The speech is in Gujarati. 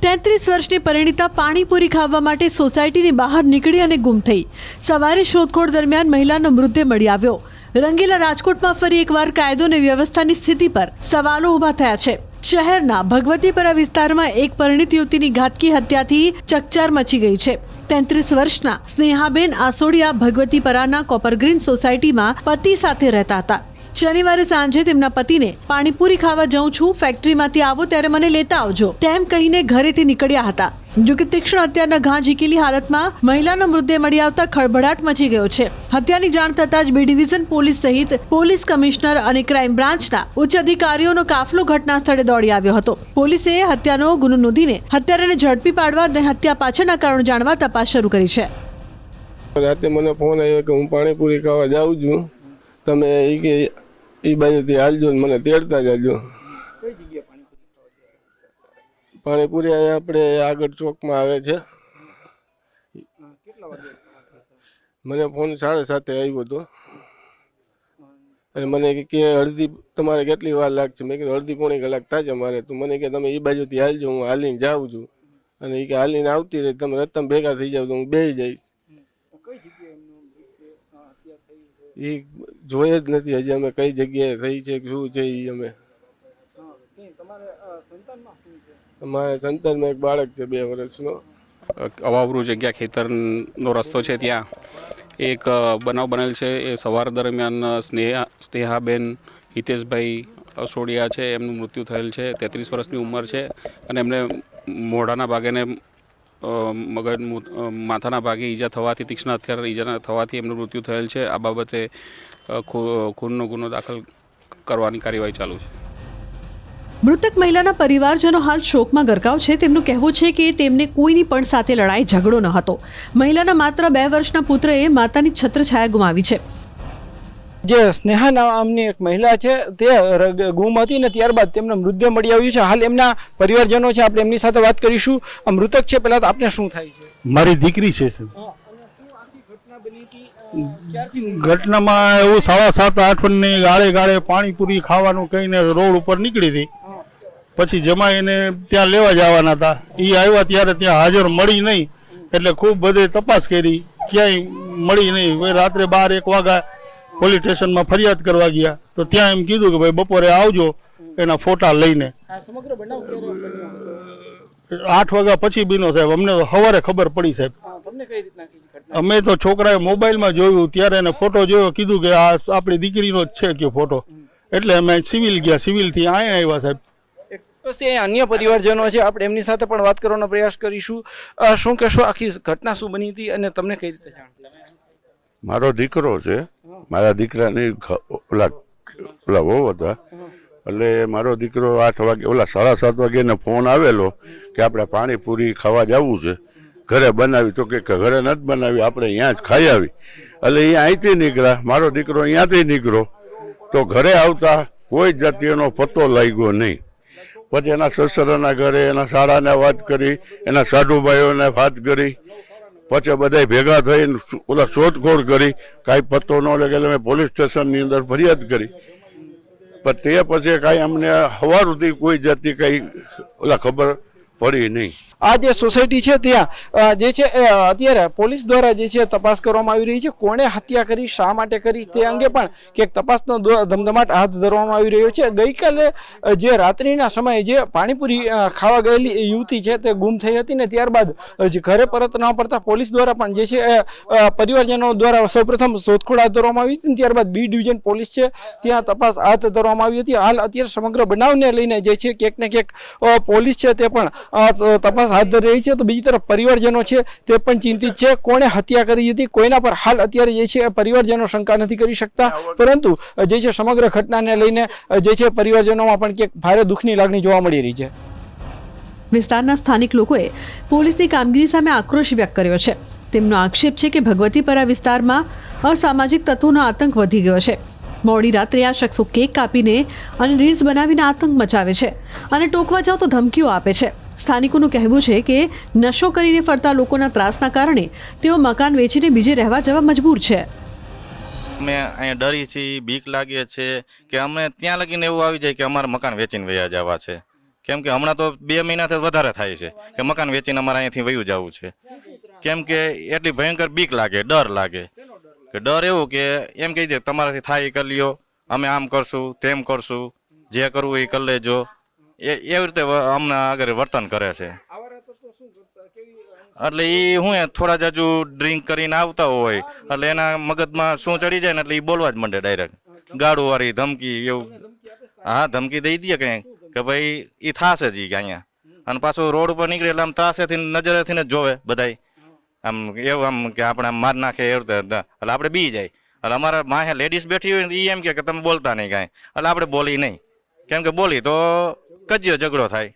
33 વર્ષની પરિણીતા પાણીપુરી ખાવા માટે સોસાયટીની બહાર નીકળી અને ગુમ થઈ। સવારે શોધખોળ દરમિયાન મહિલાનો મૃતદેહ મળી આવ્યો। રંગીલા રાજકોટમાં ફરી એકવાર કાયદો અને વ્યવસ્થાની સ્થિતિ પર સવાલો ઊભા થયા છે। શહેરના ભગવતીપરા વિસ્તારમાં એક પરિણીત યુવતીની ઘાતકી હત્યાથી ચકચાર મચી ગઈ છે। 33 વર્ષના સ્નેહાબેન આસોડિયા ભગવતીપરાના કોપરગ્રીન સોસાયટીમાં પતિ સાથે રહેતા હતા। શનિવારે સાંજે તેમના પતિને પાણીપુરી ખાવા જાઉં છું, ફેક્ટરીમાંથી આવો ત્યારે મને લેતા આવજો તેમ કહીને ઘરેથી નીકળ્યા હતા। જો કે તીક્ષ્ણ હત્યાના ઘા ઝીકેલી હાલતમાં મહિલાનો મૃતદેહ મળી આવતા ખળભળાટ મચી ગયો છે। હત્યાની જાણ થતાં જ બી ડિવિઝન પોલીસ સહિત પોલીસ કમિશનર અને ક્રાઇમ બ્રાન્ચના ઉચ્ચ અધિકારીઓનો કાફલો ઘટના સ્થળે દોડી આવ્યો હતો। પોલીસે હત્યાનો ગુનો નોંધીને હત્યારાને ઝડપી પાડવા અને હત્યા પાછળના કારણો જાણવા તપાસ શરૂ કરી છે। રાતે મને ફોન આવ્યો કે હું પાણીપુરી ખાવા જાઉં છું, તમે એ બાજુથી હાલજો ને મને તેડતા જાજો। પાણીપુરી આપણે આગળ ચોકમાં આવે છે। મને ફોન 7:30 આવ્યો હતો અને મને કે અડધી તમારે કેટલી વાર લાગશે? મેં કીધું અડધી પોણી કલાક થશે મારે। તો મને કે તમે એ બાજુથી હાલજો, હું હાલીને જાઉં છું અને એ કે હાલીને આવતી રહી, તમે રસ્તામાં ભેગા થઈ જાવ તો હું બેસી જઈશ। એ જોઈએ જ નથી હજી અમે કઈ જગ્યાએ થઈ છે શું છે એ અમે। અમારે સંતાનમાં એક બાળક છે 2 વર્ષનો। અવાવરૂ જગ્યા ખેતરનો રસ્તો છે, ત્યાં એક બનાવ બનેલ છે। એ સવાર દરમિયાન સ્નેહાબેન હિતેશભાઈ અસોડિયા છે, એમનું મૃત્યુ થયેલ છે। 33 વર્ષની ઉંમર છે અને એમને મોઢાના ભાગે ને મગજ માથાના ભાગે ઈજા થવાથી, તીક્ષ્ણ હથિયાર ઈજા થવાથી એમનું મૃત્યુ થયેલ છે। આ બાબતે ખૂનનો ગુનો દાખલ કરવાની કાર્યવાહી ચાલુ છે। મૃતક મહિલાના પરિવારજનો હાલ શોકમાં ગરકાવ છે। તેમનું કહેવું છે કે તેમને કોઈની પણ સાથે લડાઈ ઝઘડો ન હતો। મહિલાના માત્ર 2 વર્ષના પુત્રએ માતાની છત્રછાયા ગુમાવી છે। જે સ્નેહા નામની એક મહિલા છે તે ગુમ હતી ને ત્યારબાદ તેમનો મૃતદેહ મળી આવ્યું છે। હાલ એમના પરિવારજનો છે, આપણે એમની સાથે વાત કરીશું। આ મૃતક છે, પહેલા તો આપને શું થાય છે? મારી દીકરી છે। ઘટનામાં એવું 7:30-8 ની ગાળે પાણીપુરી ખાવાનું કહીને રોડ ઉપર નીકળી હતી। પછી જમાઈ એને ત્યાં લેવા જવાના હતા, એ આવ્યા ત્યારે ત્યાં હાજર મળી નહીં, એટલે ખૂબ બધે તપાસ કરી, ક્યાંય મળી નહીં। રાત્રે 12-1 વાગ્યા પોલીસ સ્ટેશનમાં ફરિયાદ કરવા ગયા તો ત્યાં એમ કીધું કે ભાઈ બપોરે આવજો એના ફોટા લઈને। 8 વાગ્યા પછી બીનો સાહેબ, અમને તો સવારે ખબર પડી સાહેબ। અમે તો છોકરાએ મોબાઈલમાં જોયું ત્યારે એને ફોટો જોયો, કીધું કે આ આપણી દીકરીનો જ છે કે ફોટો, એટલે અમે સિવિલ ગયા, સિવિલથી અહીંયા આવ્યા સાહેબ। અન્ય પરિવારજનો છે, આપણે એમની સાથે પણ વાત કરવાનો પ્રયાસ કરીશું। શું કહેશો, આખી ઘટના શું બની હતી અને તમને કઈ રીતે જાણ? મારો દીકરો છે, મારા દીકરાની ઓલા વહુ હતા, એટલે મારો દીકરો 8 વાગે ઓલા 7:30 વાગે ને ફોન આવેલો કે આપણે પાણીપુરી ખાવા જવું છે, ઘરે બનાવી, તો કે ઘરે નથી બનાવી, આપણે અહીંયા જ ખાઈ આવી। એટલે અહીંયા અહીંથી નીકળ્યા, મારો દીકરો અહીંયાથી નીકળ્યો તો ઘરે આવતા કોઈ જાતિનો પત્તો લાગ્યો નહીં। પછી એના સસરાના ઘરે, એના શાળાને વાત કરી, એના સાધુભાઈઓને વાત કરી, પછી બધા ભેગા થઈને ઓલા શોધખોળ કરી, કાંઈ પત્તો ન લાગે એટલે મેં પોલીસ સ્ટેશનની અંદર ફરિયાદ કરી। પણ તે પછી કાંઈ અમને સવાર સુધી કોઈ જાતિ કાંઈ ઓલા ખબર પડી નહીં। આ જે સોસાયટી છે ત્યાં જે છે અત્યારે પોલીસ દ્વારા જે છે તપાસ કરવામાં આવી રહી છે। કોણે હત્યા કરી, શા માટે કરી, તે અંગે પણ ક્યાંક તપાસનો ધમધમાટ હાથ ધરવામાં આવી રહ્યો છે। ગઈકાલે જે રાત્રિના સમયે જે પાણીપુરી ખાવા ગયેલી યુવતી છે તે ગુમ થઈ હતી ને ત્યારબાદ ઘરે પરત ન પડતા પોલીસ દ્વારા પણ જે છે પરિવારજનો દ્વારા સૌપ્રથમ શોધખોળ હાથ ધરવામાં આવી હતી, ત્યારબાદ બી ડિવિઝન પોલીસ છે ત્યાં તપાસ હાથ ધરવામાં આવી હતી। હાલ અત્યારે સમગ્ર બનાવને લઈને જે છે ક્યાંક ને ક્યાંક પોલીસ છે તે પણ તપાસ હાથ ધરી રહી છે। તો બીજી તરફ પરિવારજનો છે તે પણ ચિંતિત છે, કોણે હત્યા કરી હતી કોઈના પર હાલ અત્યારે જે છે પરિવારજનો શંકા નથી કરી શકતા, પરંતુ જે છે સમગ્ર ઘટનાને લઈને જે છે પરિવારજનોમાં પણ ક્યાંક ભારે દુઃખની લાગણી જોવા મળી રહી છે। વિસ્તારના સ્થાનિક લોકોએ પોલીસની કામગીરી સામે આક્રોશ વ્યક્ત કર્યો છે। તેમનો આક્ષેપ છે કે ભગવતીપરા વિસ્તારમાં અસામાજિક તત્વોનો આતંક વધી ગયો છે। મોડી રાત્રે આ શખ્સો કેક કાપીને અને રીલ્સ બનાવીને આતંક મચાવે છે અને ટોકવા જાવ તો ધમકીઓ આપે છે। સ્થાનિકોનું કહેવું છે કે નશો કરીને ફરતા લોકોના ત્રાસના કારણે તેઓ મકાન વેચીને બીજે રહેવા જવા મજબૂર છે। અમે અહીંયા ડરી છીએ, બીક લાગે છે કે અમને ત્યાં લગીને એવું આવી જાય કે અમારે મકાન વેચીને વયા જવા છે, કેમ કે હમણાં તો 2 મહિનાથી વધારે થાય છે કે મકાન વેચીને અમારે અહીંયાથી વયું જવું છે. કેમ કે એટલી ભયંકર બીક લાગે, ડર લાગે. કે ડર એવું કે એમ કહી દે તમારાથી થાય એ કરી લ્યો, અમે આમ કરશું તેમ કરશું, જે કરવું એ કરી લેજો, એવી રીતે અમને આગળ વર્તન કરે છે. એટલે એ શું થોડા જ હજુ ડ્રિંક કરીને આવતા હોય એટલે એના મગજમાં શું ચડી જાય ને એટલે એ બોલવા જ માંડે ડાયરેક્ટ, ગાડું વાળી ધમકી એવું. હા, ધમકી દઈ દે કંઈ કે ભાઈ એ થાશે જ ઈ કે અહીંયા. અને પાછું રોડ ઉપર નીકળે એટલે આમ તાસેથી નજરેથી જ જોવે બધાય, આમ એવું આમ કે આપણે આમ માર નાખે એવું એટલે આપણે બી જાય. એટલે અમારા માહે લેડીઝ બેઠી હોય ને એ એમ કે તમે બોલતા નહીં કાંઈ, એટલે આપણે બોલી નહીં. કેમ કે બોલી તો કજ્યો ઝઘડો થાય.